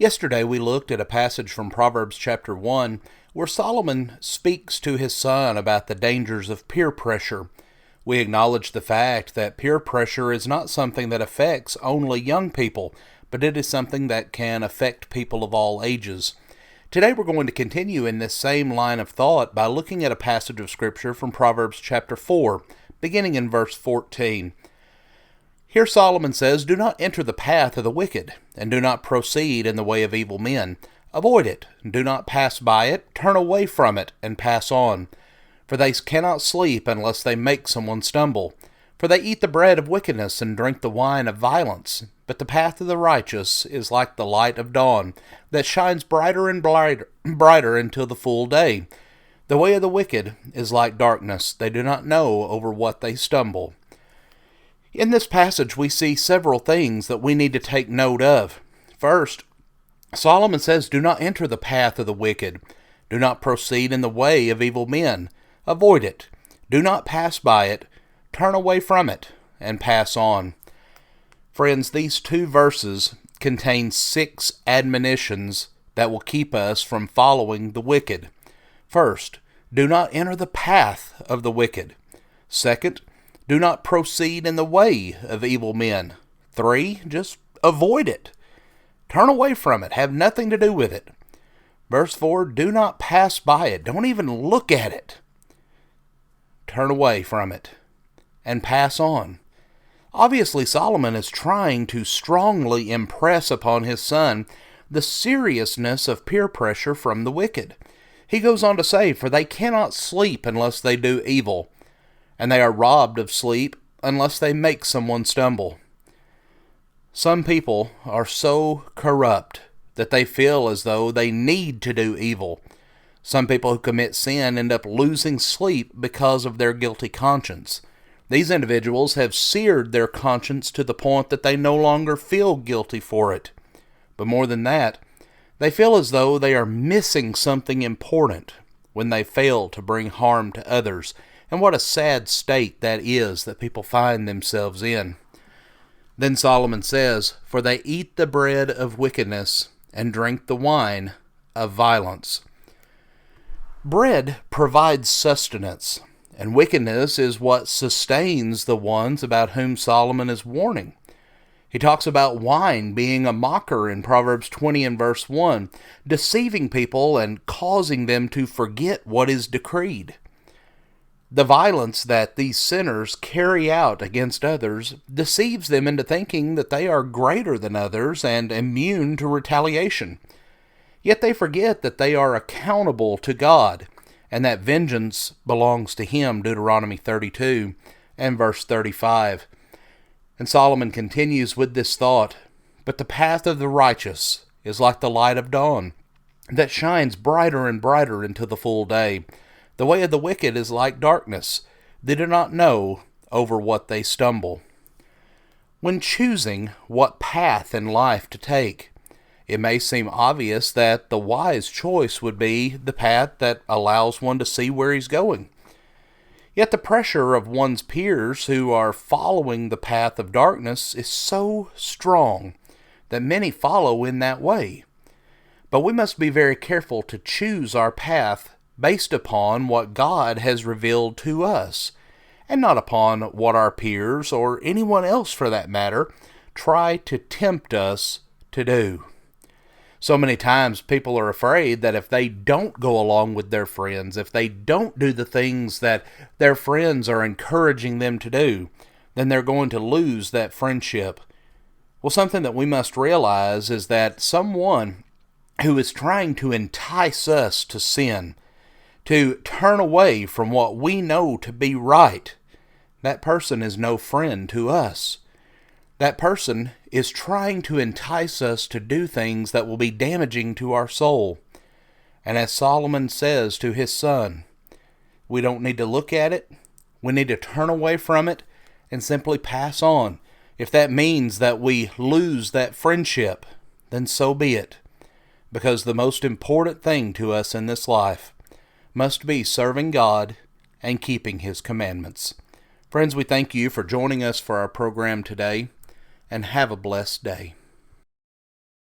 Yesterday we looked at a passage from Proverbs chapter 1 where Solomon speaks to his son about the dangers of peer pressure. We acknowledge the fact that peer pressure is not something that affects only young people, but it is something that can affect people of all ages. Today we're going to continue in this same line of thought by looking at a passage of Scripture from Proverbs chapter 4, beginning in verse 14. Here Solomon says, "Do not enter the path of the wicked, and do not proceed in the way of evil men. Avoid it, and do not pass by it. Turn away from it, and pass on. For they cannot sleep unless they make someone stumble. For they eat the bread of wickedness and drink the wine of violence. But the path of the righteous is like the light of dawn, that shines brighter and brighter until the full day. The way of the wicked is like darkness. They do not know over what they stumble." In this passage, we see several things that we need to take note of. First, Solomon says, "Do not enter the path of the wicked. Do not proceed in the way of evil men. Avoid it. Do not pass by it. Turn away from it, and pass on." Friends, these two verses contain 6 admonitions that will keep us from following the wicked. First, do not enter the path of the wicked. Second, do not proceed in the way of evil men. 3, just avoid it. Turn away from it. Have nothing to do with it. Verse 4, do not pass by it. Don't even look at it. Turn away from it and pass on. Obviously, Solomon is trying to strongly impress upon his son the seriousness of peer pressure from the wicked. He goes on to say, "For they cannot sleep unless they do evil, and they are robbed of sleep unless they make someone stumble." Some people are so corrupt that they feel as though they need to do evil. Some people who commit sin end up losing sleep because of their guilty conscience. These individuals have seared their conscience to the point that they no longer feel guilty for it. But more than that, they feel as though they are missing something important when they fail to bring harm to others. And what a sad state that is that people find themselves in. Then Solomon says, "For they eat the bread of wickedness and drink the wine of violence." Bread provides sustenance, and wickedness is what sustains the ones about whom Solomon is warning. He talks about wine being a mocker in Proverbs 20 and verse 1, deceiving people and causing them to forget what is decreed. The violence that these sinners carry out against others deceives them into thinking that they are greater than others and immune to retaliation. Yet they forget that they are accountable to God and that vengeance belongs to Him, Deuteronomy 32 and verse 35. And Solomon continues with this thought, "But the path of the righteous is like the light of dawn, that shines brighter and brighter until the full day. The way of the wicked is like darkness. They do not know over what they stumble." When choosing what path in life to take, it may seem obvious that the wise choice would be the path that allows one to see where he's going. Yet the pressure of one's peers who are following the path of darkness is so strong that many follow in that way. But we must be very careful to choose our path based upon what God has revealed to us, and not upon what our peers, or anyone else for that matter, try to tempt us to do. So many times people are afraid that if they don't go along with their friends, if they don't do the things that their friends are encouraging them to do, then they're going to lose that friendship. Well, something that we must realize is that someone who is trying to entice us to sin, to turn away from what we know to be right, that person is no friend to us. That person is trying to entice us to do things that will be damaging to our soul. And as Solomon says to his son, we don't need to look at it. We need to turn away from it and simply pass on. If that means that we lose that friendship, then so be it. Because the most important thing to us in this life must be serving God and keeping His commandments. Friends, we thank you for joining us for our program today, and have a blessed day.